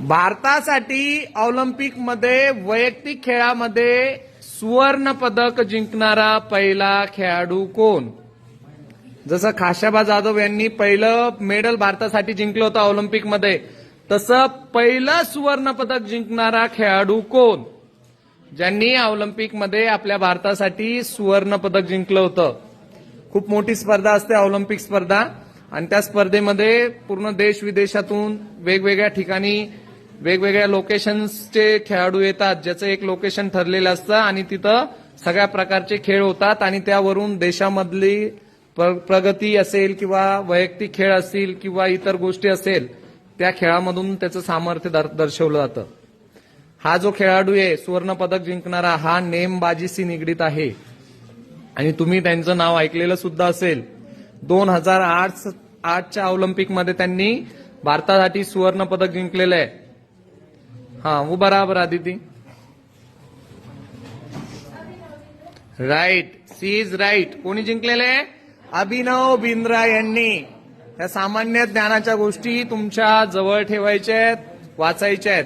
भारतासाठी ऑलिम्पिकमध्ये वैयक्तिक खेळामध्ये सुवर्ण पदक जिंकणारा पहिला खेळाडू कोण? जसं खाशाबा जाधव यांनी पहिलं मेडल भारतासाठी जिंकलं होतं ऑलिम्पिकमध्ये, तसं पहिलं सुवर्ण पदक जिंकणारा खेळाडू कोण ज्यांनी ऑलिम्पिकमध्ये आपल्या भारतासाठी सुवर्ण पदक जिंकलं होतं? खूप मोठी स्पर्धा असते ऑलिम्पिक स्पर्धा, आणि त्या स्पर्धेमध्ये पूर्ण देश विदेशातून वेगवेगळ्या ठिकाणी वेगवेगळ्या लोकेशन्सचे खेळाडू येतात, ज्याचं एक लोकेशन ठरलेलं असतं आणि तिथं सगळ्या प्रकारचे खेळ होतात आणि त्यावरून देशामधली प्रगती असेल किंवा वैयक्तिक खेळ असतील किंवा इतर गोष्टी असेल त्या खेळामधून त्याचं सामर्थ्य दर्शवलं जातं. हा जो खेळाडू आहे सुवर्ण पदक जिंकणारा, हा नेमबाजीशी निगडीत आहे आणि तुम्ही त्यांचं नाव ऐकलेलं सुद्धा असेल. 2008च्या ऑलिम्पिकमध्ये त्यांनी भारतासाठी सुवर्ण पदक जिंकलेलं आहे. हा, उभा राहा बरं Aditi. Right, she is right. कोणी जिंकलेलं आहे? अभिनव बिंद्रा यांनी. या सामान्य ज्ञानाच्या गोष्टी तुमच्या जवळ ठेवायच्या आहेत, वाचायच्या आहेत.